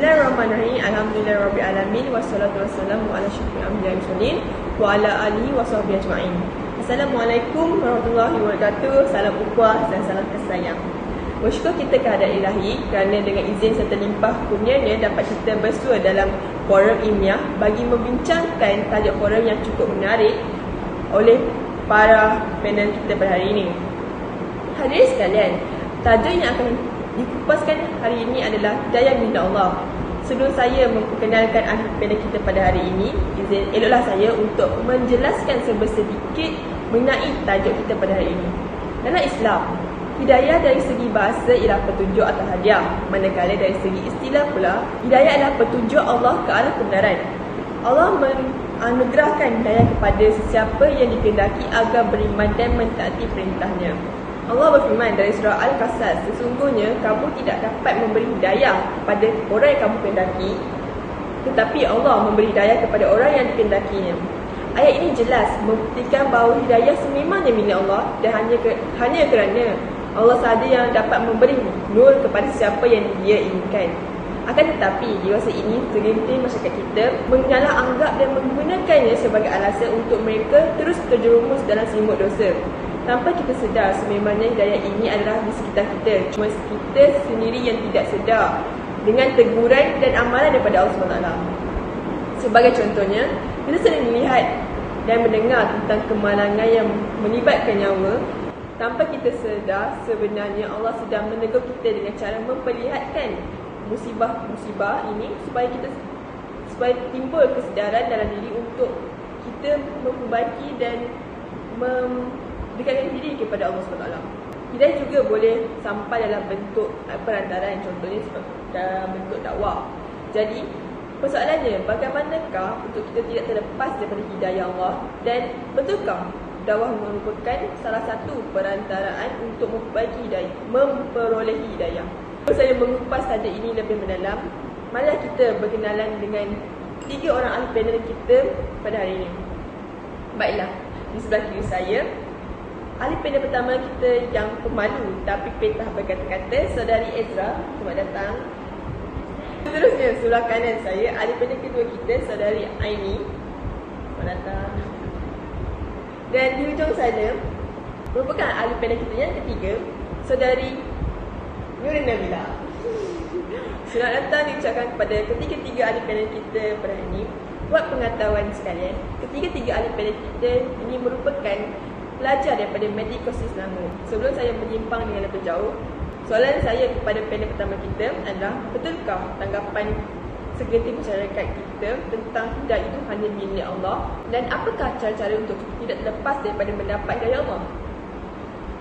Bismillahirrahmanirrahim. Alhamdulillahirabbil wassalatu wassalamu ala asyrofil anbiya'i wal mursalin wa ala alihi washabbihi ajma'in. Assalamualaikum warahmatullahi wabarakatuh. Salam ukhuwah dan salam kasih sayang. Bersyukur kita kehadrat Ilahi kerana dengan izin serta limpah kurnianya dapat kita bersua dalam forum ilmiah bagi membincangkan tajuk forum yang cukup menarik oleh para panel kita pada hari ini. Hadirin sekalian, tajuk yang akan dikupaskan hari ini adalah hidayah minta Allah. Sebelum saya memperkenalkan ahli panel kita pada hari ini, eloklah saya untuk menjelaskan sedikit mengenai tajuk kita pada hari ini. Dalam Islam, hidayah dari segi bahasa ialah petunjuk atau hadiah, manakala dari segi istilah pula, hidayah adalah petunjuk Allah ke arah kebenaran. Allah menganugerahkan hidayah kepada sesiapa yang dikehendaki agar beriman dan mentaati perintahnya. Allah berfirman dari surah Al-Qasas, sesungguhnya kamu tidak dapat memberi hidayah kepada orang yang kamu kehendaki, tetapi Allah memberi hidayah kepada orang yang dikehendakinya. Ayat ini jelas membuktikan bahawa hidayah sememangnya milik Allah dan hanya kerana Allah sahaja yang dapat memberi nur kepada siapa yang Dia inginkan. Akan tetapi, di masa ini, segelintir masyarakat kita mengalah anggap dan menggunakannya sebagai alasan untuk mereka terus terjerumus dalam selimut dosa. Tanpa kita sedar, sememangnya hidayah ini adalah di sekitar kita. Cuma kita sendiri yang tidak sedar dengan teguran dan amalan daripada Allah SWT. Sebagai contohnya, kita sering melihat dan mendengar tentang kemalangan yang melibatkan nyawa. Tanpa kita sedar, sebenarnya Allah sedang menegur kita dengan cara memperlihatkan musibah-musibah ini supaya timbul kesedaran dalam diri untuk kita memperbaiki dan mendekatkan diri kepada Allah SWT. Hidayah juga boleh sampai dalam bentuk perantaraan, contohnya dalam bentuk dakwah. Jadi, persoalannya, bagaimanakah untuk kita tidak terlepas daripada hidayah Allah, dan betulkah dakwah merupakan salah satu perantaraan untuk memperoleh hidayah? Saya mengupas tajuk ini lebih mendalam. Marilah kita berkenalan dengan 3 orang ahli panel kita pada hari ini. Baiklah, di sebelah kiri saya, ahli panel pertama kita yang pemalu tapi petah berkata-kata, Saudari Ezra. Selamat datang. Seterusnya, sebelah kanan saya, ahli panel kedua kita, Saudari Aini. Selamat datang. Dan di hujung sana, merupakan ahli panel kita yang ketiga, Saudari Nurin Nabila. Selamat datang diucapkan kepada ketiga-tiga ahli panel kita pada hari ini. Buat pengetahuan sekalian, ketiga-tiga ahli panel kita ini merupakan pelajar daripada Medical Selangor. Sebelum saya menyimpang dengan lebih jauh, soalan saya kepada panel pertama kita adalah, betulkah tanggapan segelintir masyarakat kita tentang hidayah itu hanya milik Allah, dan apakah cara-cara untuk kita tidak terlepas daripada mendapat hidayah Allah?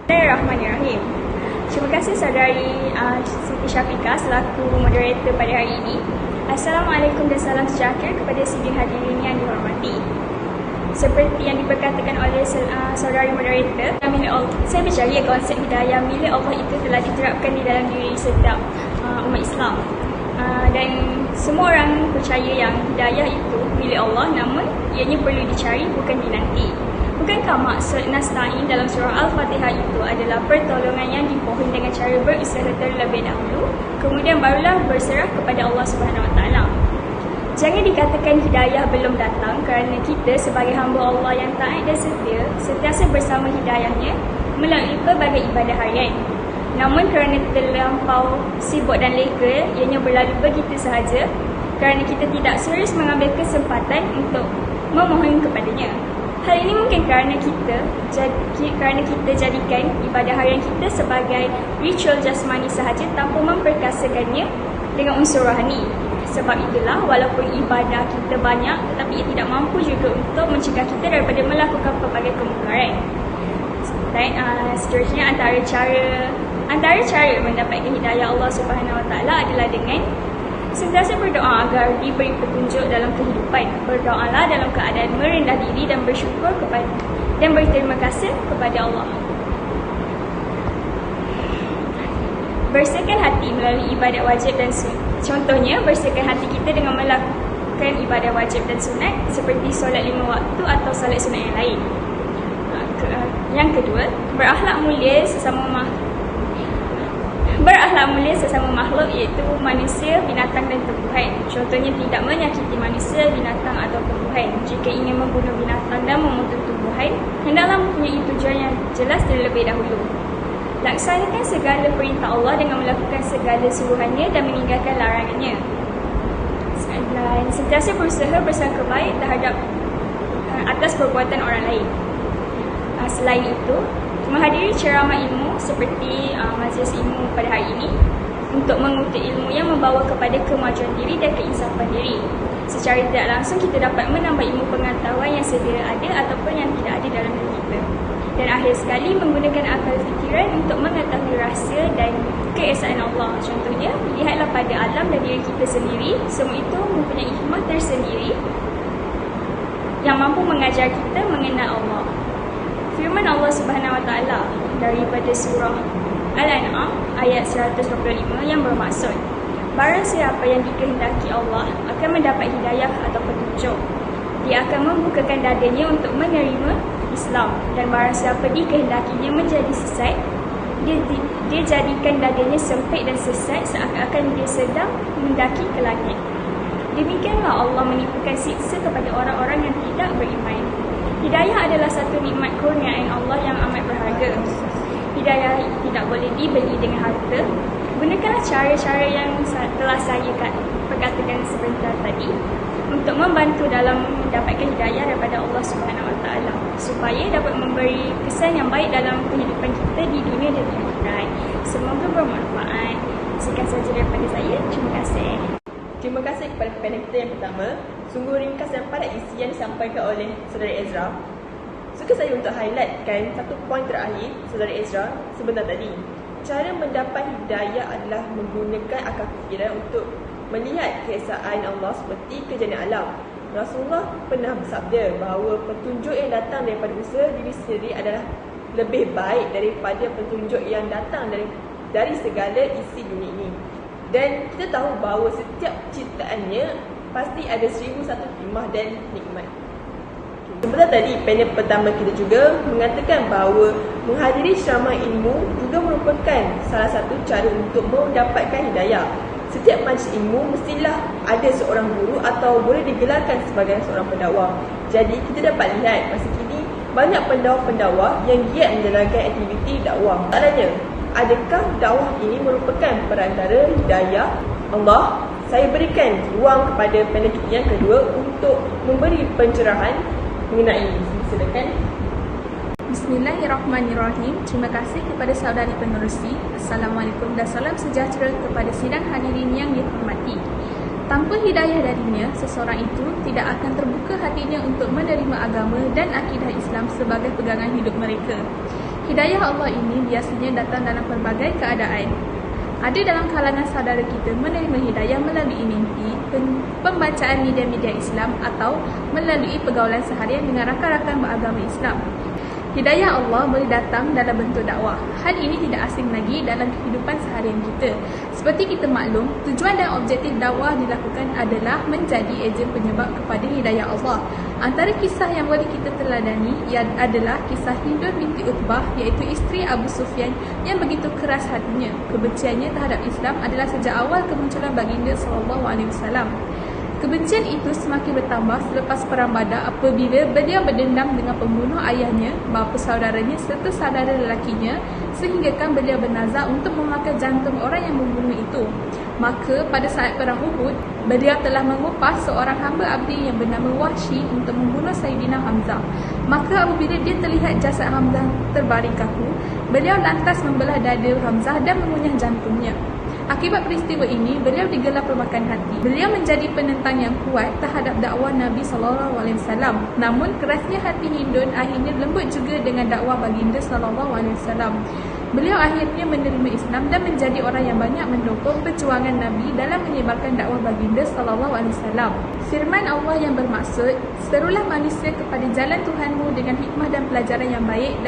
Bismillahirrahmanirrahim. Terima kasih Saudari Siti Syafiqah selaku moderator pada hari ini. Assalamualaikum dan salam sejahtera kepada sidang hadirin yang dihormati. Seperti yang diperkatakan oleh saudari moderator, milik Allah, saya percaya konsep hidayah milik Allah itu telah diterapkan di dalam diri setiap umat Islam. Dan semua orang percaya yang hidayah itu milik Allah, namun ianya perlu dicari, bukan dinanti. Bukankah maksud nasta'in dalam surah Al-Fatihah itu adalah pertolongan yang dimohon dengan cara berusaha terlebih dahulu, kemudian barulah berserah kepada Allah SWT. Jangan dikatakan hidayah belum datang kerana kita sebagai hamba Allah yang taat dan setia sentiasa bersama hidayahnya melalui pelbagai ibadah harian. Namun kerana terlampau sibuk dan lega, ianya berlalu begitu sahaja kerana kita tidak serius mengambil kesempatan untuk memohon kepadanya. Hal ini mungkin kerana kita jadikan ibadah harian kita sebagai ritual jasmani sahaja tanpa memperkasakannya dengan unsur rohani. Sebab itulah, walaupun ibadah kita banyak, tetapi ia tidak mampu juga untuk mencegah kita daripada melakukan pelbagai kemungkaran. Seterusnya, antara cara mendapatkan hidayah Allah SWT adalah dengan sentiasa berdoa agar diberi petunjuk dalam kehidupan. Berdoalah dalam keadaan merendah diri dan bersyukur dan berterima kasih kepada Allah. Bersihkan hati melalui ibadat wajib dan sunat. Contohnya, bersihkan hati kita dengan melakukan ibadat wajib dan sunat seperti solat 5 waktu atau solat sunat yang lain. Yang kedua, berakhlak mulia sesama hendaklah mulia sesama makhluk iaitu manusia, binatang dan tumbuhan. Contohnya tidak menyakiti manusia, binatang atau tumbuhan. Jika ingin membunuh binatang dan memotong tumbuhan, hendaklah mempunyai tujuan yang jelas terlebih dahulu. Laksanakan segala perintah Allah dengan melakukan segala suruhannya dan meninggalkan larangannya. Dan sentiasa berusaha bersangka baik terhadap atas perbuatan orang lain. Selain itu, menghadiri ceramah ilmu seperti majlis ilmu pada hari ini untuk mengutip ilmu yang membawa kepada kemajuan diri dan keinsafan diri. Secara tidak langsung kita dapat menambah ilmu pengetahuan yang sedia ada ataupun yang tidak ada dalam diri kita. Dan akhir sekali menggunakan akal fikiran untuk mengetahui rahsia dan keesaan Allah. Contohnya, lihatlah pada alam dan diri kita sendiri, semua itu mempunyai hikmah tersendiri yang mampu mengajar kita mengenal Allah. Firman Allah Subhanahu Wa Taala daripada surah Al-An'am ayat 125 yang bermaksud, barang siapa yang dikehendaki Allah akan mendapat hidayah atau petunjuk. Dia akan membukakan dadanya untuk menerima Islam, dan barang siapa dikehendakinya menjadi sesat, dia jadikan dadanya sempit dan sesat seakan-akan dia sedang mendaki ke langit. Demikianlah Allah menipukan siksa kepada orang-orang yang tidak beriman. Hidayah adalah satu nikmat kurniaan Allah yang amat berharga. Hidayah tidak boleh dibeli dengan harta. Gunakanlah cara-cara yang telah saya perkatakan sebentar tadi untuk membantu dalam mendapatkan hidayah daripada Allah Subhanahu Wa Taala, supaya dapat memberi kesan yang baik dalam kehidupan kita di dunia dan di akhirat. Semoga bermanfaat. Sekian sahaja daripada saya. Terima kasih. Terima kasih kepada panel kita yang pertama. Sungguh ringkas dan padat isi yang disampaikan oleh Saudara Ezra. Suka saya untuk highlightkan satu poin terakhir Saudara Ezra sebentar tadi. Cara mendapat hidayah adalah menggunakan akal fikiran untuk melihat keesaan Allah seperti kejadian alam. Rasulullah pernah bersabda bahawa petunjuk yang datang daripada usaha diri sendiri adalah lebih baik daripada petunjuk yang datang dari segala isi dunia ini. Dan kita tahu bahawa setiap ciptaannya pasti ada 1001 hikmah dan nikmat. Sebentar tadi panel pertama kita juga mengatakan bahawa menghadiri ceramah ilmu juga merupakan salah satu cara untuk mendapatkan hidayah. Setiap majlis ilmu mestilah ada seorang guru atau boleh digelarkan sebagai seorang pendakwah. Jadi kita dapat lihat masa kini banyak pendakwah-pendakwah yang giat menjalankan aktiviti dakwah. Soalannya, adakah dakwah ini merupakan perantara hidayah Allah? Saya berikan ruang kepada panel kita yang kedua untuk memberi pencerahan mengenai ini. Silakan. Bismillahirrahmanirrahim. Terima kasih kepada saudari penerusi. Assalamualaikum dan salam sejahtera kepada sidang hadirin yang dihormati. Tanpa hidayah darinya, seseorang itu tidak akan terbuka hatinya untuk menerima agama dan akidah Islam sebagai pegangan hidup mereka. Hidayah Allah ini biasanya datang dalam pelbagai keadaan. Ada dalam kalangan saudara kita menerima hidayah melalui mimpi, pembacaan media-media Islam atau melalui pergaulan seharian dengan rakan-rakan beragama Islam. Hidayah Allah boleh datang dalam bentuk dakwah. Hal ini tidak asing lagi dalam kehidupan seharian kita. Seperti kita maklum, tujuan dan objektif dakwah dilakukan adalah menjadi ejen penyebab kepada hidayah Allah. Antara kisah yang boleh kita teladani adalah kisah Hindu binti Utbah, iaitu isteri Abu Sufyan yang begitu keras hatinya. Kebenciannya terhadap Islam adalah sejak awal kemunculan baginda SAW. Kebencian itu semakin bertambah selepas Perang Badar apabila beliau berdendam dengan pembunuh ayahnya, bapa saudaranya serta saudara lelakinya, sehinggakan beliau bernazar untuk memakan jantung orang yang membunuh itu. Maka pada saat Perang Uhud, beliau telah mengupas seorang hamba abdi yang bernama Wahsy untuk membunuh Sayyidina Hamzah. Maka apabila dia terlihat jasad Hamzah terbaring kaku, beliau lantas membelah dada Hamzah dan mengunyah jantungnya. Akibat peristiwa ini, beliau digelar pemakan hati. Beliau menjadi penentang yang kuat terhadap dakwah Nabi SAW. Namun, kerasnya hati Hindun akhirnya lembut juga dengan dakwah baginda SAW. Beliau akhirnya menerima Islam dan menjadi orang yang banyak mendukung perjuangan Nabi dalam menyebarkan dakwah baginda SAW. Firman Allah yang bermaksud, serulah manusia kepada jalan Tuhanmu dengan hikmah dan pelajaran yang baik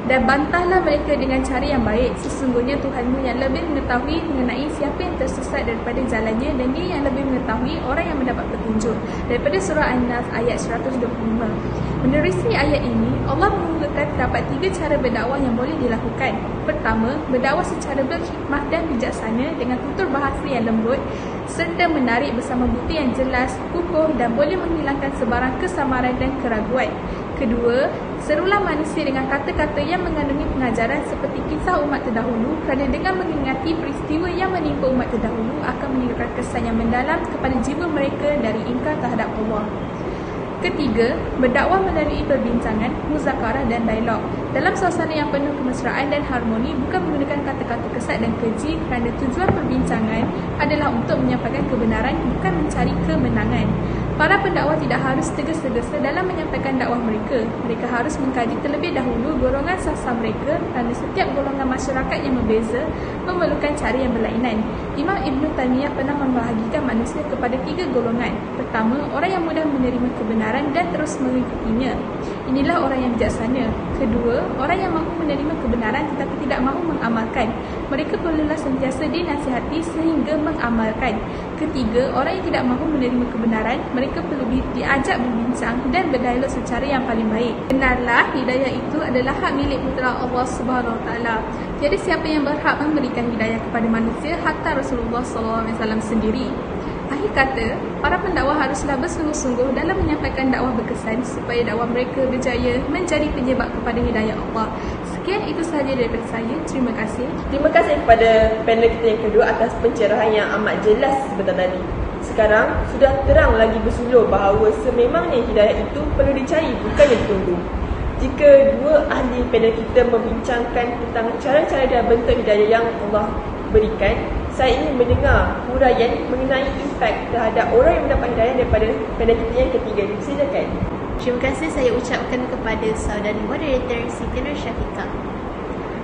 dan bantahlah mereka dengan cara yang baik. Sesungguhnya Tuhanmu yang lebih mengetahui mengenai siapa yang tersesat daripada jalannya, dan Dia yang lebih mengetahui orang yang mendapat petunjuk. Daripada surah An-Nas ayat 125. Menerusi ayat ini, Allah mengemukakan terdapat 3 cara berdakwah yang boleh dilakukan. Pertama, berdakwah secara berhikmah dan bijaksana dengan tutur bahasa yang lembut serta menarik bersama bukti yang jelas, kukuh dan boleh menghilangkan sebarang kesamaran dan keraguan. Kedua, serulah manusia dengan kata-kata yang mengandungi pengajaran seperti kisah umat terdahulu, kerana dengan mengingati peristiwa yang menimpa umat terdahulu akan meninggalkan kesan yang mendalam kepada jiwa mereka dari ingkar terhadap Allah. Ketiga, berdakwah melalui perbincangan, muzakarah dan dialog dalam suasana yang penuh kemesraan dan harmoni, bukan menggunakan kata-kata kesat dan keji, kerana tujuan perbincangan adalah untuk menyampaikan kebenaran, bukan mencari kemenangan. Para pendakwah tidak harus tergesa-gesa dalam menyampaikan dakwah mereka. Mereka harus mengkaji terlebih dahulu golongan sasar mereka, kerana setiap golongan masyarakat yang berbeza memerlukan cara yang berlainan. Imam Ibn Taymiyah pernah membahagikan manusia kepada 3 golongan. Pertama, orang yang mudah menerima kebenaran dan terus mengikutinya. Inilah orang yang bijaksana. Kedua, orang yang mahu menerima kebenaran tetapi tidak mahu mengamalkan. Mereka perlulah sentiasa dinasihati sehingga mengamalkan. Ketiga, orang yang tidak mahu menerima kebenaran, mereka perlu diajak berbincang dan berdialog secara yang paling baik. Benarlah, hidayah itu adalah hak milik putera Allah Subhanahu Wa Taala. Tiada siapa yang berhak memberikan hidayah kepada manusia hatta Rasulullah SAW sendiri. Akhir kata, para pendakwah haruslah bersungguh-sungguh dalam menyampaikan dakwah berkesan supaya dakwah mereka berjaya menjadi penyebab kepada hidayah Allah. Sekian itu sahaja daripada saya. Terima kasih. Terima kasih kepada panel kita yang kedua atas pencerahan yang amat jelas sebentar tadi. Sekarang sudah terang lagi bersulur bahawa sememangnya hidayah itu perlu dicari, bukannya ditunggu. Jika dua ahli panel kita membincangkan tentang cara-cara dan bentuk hidayah yang Allah berikan, saya ingin mendengar huraian mengenai impak terhadap orang yang mendapat hidayah daripada panel kita yang ketiga. Silakan. Terima kasih saya ucapkan kepada saudari moderator Siti Nur Syafiqah.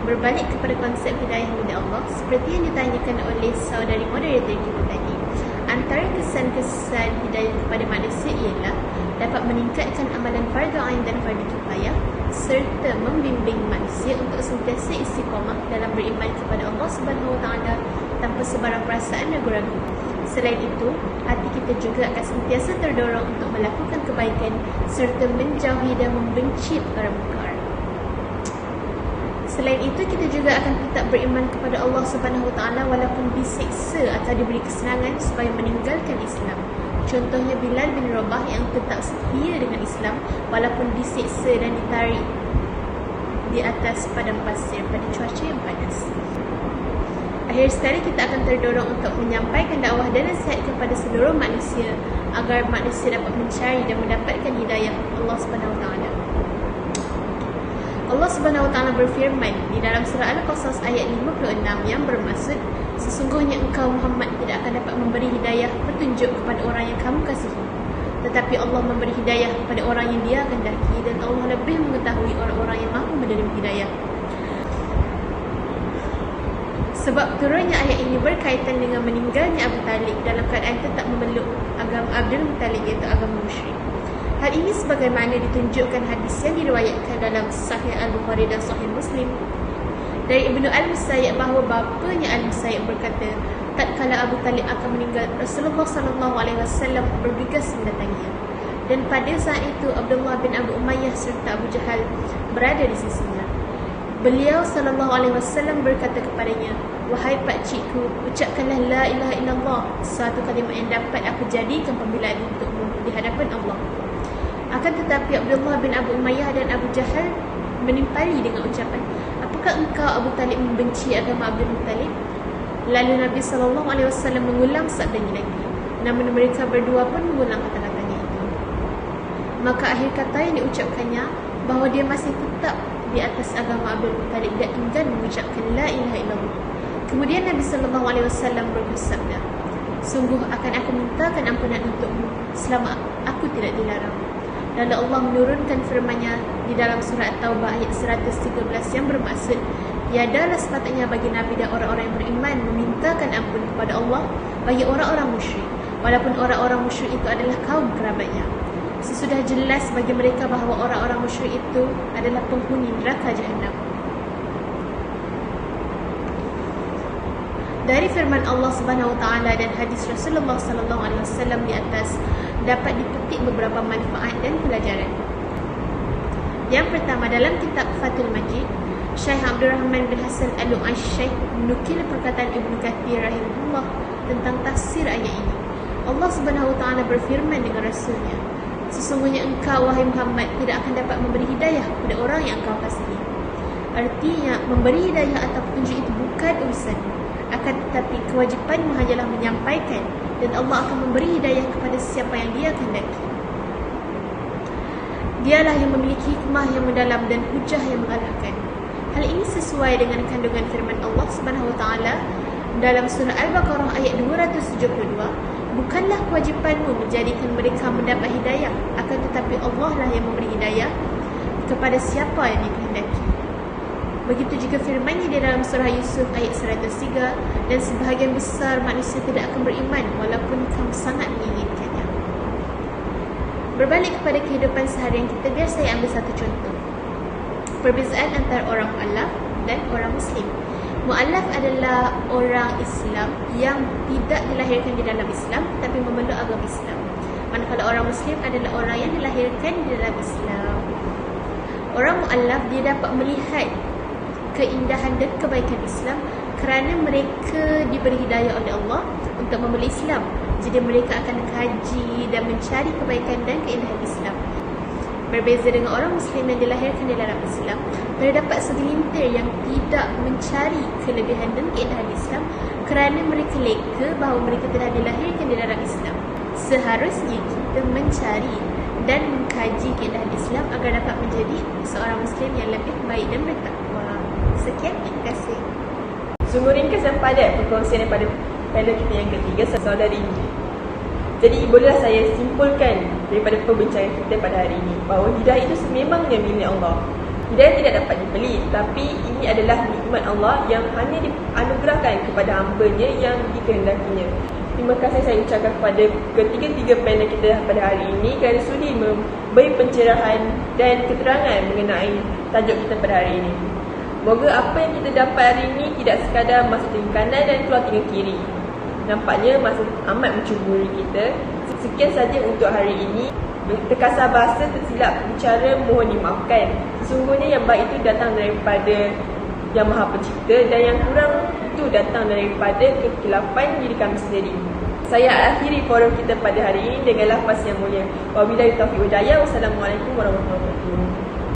Berbalik kepada konsep hidayah milik Allah, seperti yang ditanyakan oleh saudari moderator kita tadi, antara kesan-kesan hidayah kepada manusia ialah dapat meningkatkan amalan fardu ain dan fardu kifayah, serta membimbing manusia untuk sentiasa istiqamah dalam beriman kepada Allah Subhanahu Wa Taala tanpa sebarang perasaan ragu-ragu. Selain itu, hati kita juga akan sentiasa terdorong untuk melakukan kebaikan serta menjauhi dan membenci perkara mungkar. Selain itu, kita juga akan tetap beriman kepada Allah Subhanahu Wa Taala walaupun disiksa atau diberi kesenangan supaya meninggalkan Islam. Contohnya Bilal bin Rabah yang tetap setia dengan Islam walaupun disiksa dan ditarik di atas padang pasir pada cuaca yang panas. Akhir sekali, kita akan terdorong untuk menyampaikan dakwah dan nasihat kepada seluruh manusia agar manusia dapat mencari dan mendapatkan hidayah Allah Subhanahu Wa Taala. Allah Subhanahu Wa Taala berfirman di dalam surah Al-Qasas ayat 56 yang bermaksud, sesungguhnya engkau Muhammad tidak akan dapat memberi hidayah petunjuk kepada orang yang kamu kasihi, tetapi Allah memberi hidayah kepada orang yang Dia kehendaki, dan Allah lebih mengetahui orang-orang yang mahu menerima hidayah. Sebab turunnya ayat ini berkaitan dengan meninggalnya Abu Talib dalam keadaan tetap memeluk agama Abdul Muttalib, iaitu agama musyrik. Hal ini sebagaimana ditunjukkan hadis yang diriwayatkan dalam Sahih Al-Bukhari dan Sahih Muslim dari Ibnu Al-Musayyib bahawa bapanya Al-Musayyib berkata, tatkala Abu Talib akan meninggal, Rasulullah SAW bergegas mendatanginya, dan pada saat itu Abdullah bin Abu Umayyah serta Abu Jahal berada di sisinya. Beliau SAW berkata kepadanya, wahai pakcikku, ucapkanlah la ilaha illallah, suatu kalimah yang dapat aku jadikan pembelaan untukmu di hadapan Allah. Akan tetapi Abdullah bin Abu Umayyah dan Abu Jahal menimpali dengan ucapan, apakah engkau Abu Talib membenci agama Abdul Muttalib? Lalu Nabi SAW mengulang sabdanya lagi, namun mereka berdua pun mengulang kata-katanya itu. Maka akhir kata yang diucapkannya bahawa dia masih tetap di atas agama Abdul Muttalib dan enggan mengucapkan la ilaha illallah. Kemudian Nabi SAW bersabda, sungguh akan aku mintakan ampunan untukmu selama aku tidak dilarang. Lalu Allah menurunkan firman-Nya di dalam surah At-Taubah ayat 113 yang bermaksud, tiadalah sepatutnya bagi Nabi dan orang-orang yang beriman memintakan ampun kepada Allah bagi orang-orang musyrik, walaupun orang-orang musyrik itu adalah kaum kerabatnya. Sesudah jelas bagi mereka bahawa orang-orang musyrik itu adalah penghuni neraka Jahannam. Dari firman Allah Subhanahu Wa Taala dan hadis Rasulullah Sallallahu Alaihi Wasallam di atas dapat dipetik beberapa manfaat dan pelajaran. Yang pertama, dalam kitab Fathul Majid, Syekh Abdul Rahman bin Hasan Al-Lu'ash menukil perkataan Ibnu Katsir rahimahullah tentang tafsir ayat ini. Allah Subhanahu Wa Taala berfirman dengan Rasulnya, sesungguhnya engkau wahai Muhammad tidak akan dapat memberi hidayah kepada orang yang engkau kasihi. Artinya, memberi hidayah atau petunjuk itu bukan urusan, akan tetapi kewajipanmu hanyalah menyampaikan, dan Allah akan memberi hidayah kepada siapa yang Dia kehendaki. Dialah yang memiliki hikmah yang mendalam dan hujah yang mengalahkan. Hal ini sesuai dengan kandungan firman Allah Subhanahu Wa Taala dalam surah Al-Baqarah ayat 272, bukanlah kewajipanmu menjadikan mereka mendapat hidayah, akan tetapi Allah lah yang memberi hidayah kepada siapa yang dikehendaki. Begitu juga firman-Nya di dalam surah Yusuf ayat 103, dan sebahagian besar manusia tidak akan beriman walaupun kamu sangat menginginkannya. Berbalik kepada kehidupan seharian kita, biar saya ambil satu contoh. Perbezaan antara orang mu'allaf dan orang muslim. Mu'allaf adalah orang Islam yang tidak dilahirkan di dalam Islam tapi memeluk agama Islam. Manakala orang muslim adalah orang yang dilahirkan di dalam Islam. Orang mu'allaf dia dapat melihat keindahan dan kebaikan Islam kerana mereka diberi hidayah oleh Allah untuk memeluk Islam. Jadi mereka akan kaji dan mencari kebaikan dan keindahan Islam. Berbeza dengan orang muslim yang dilahirkan di dalam Islam, terdapat segelintir yang tidak mencari kelebihan dan keindahan Islam kerana mereka leka bahawa mereka telah dilahirkan di dalam Islam. Seharusnya kita mencari dan mengkaji keindahan Islam agar dapat menjadi seorang muslim yang lebih baik dan bertakwa. Sekian, terima kasih. Sungguh ringkas dan padat perkongsian daripada panel kita yang ketiga, saudari ini. Jadi bolehlah saya simpulkan daripada perbincangan kita pada hari ini bahawa hidayah itu sememangnya milik Allah. Hidayah tidak dapat dibeli, tapi ini adalah nikmat Allah yang hanya dianugerahkan kepada hamba-Nya yang dikehendakinya. Terima kasih saya ucapkan kepada ketiga-tiga panel kita pada hari ini kerana sudi memberi pencerahan dan keterangan mengenai tajuk kita pada hari ini. Moga apa yang kita dapat hari ini tidak sekadar masuk telinga kanan dan keluar telinga kiri. Nampaknya masih amat mencuburi kita. Sekian saja untuk hari ini. Terkasar bahasa, tersilap bicara, mohon dimaafkan. Sesungguhnya yang baik itu datang daripada Yang Maha Pencipta, dan yang kurang itu datang daripada kekilapan diri kami sendiri. Saya akhiri forum kita pada hari ini dengan lafaz yang mulia. Wabillahi taufiq wal hidayah. Wassalamualaikum warahmatullahi wabarakatuh.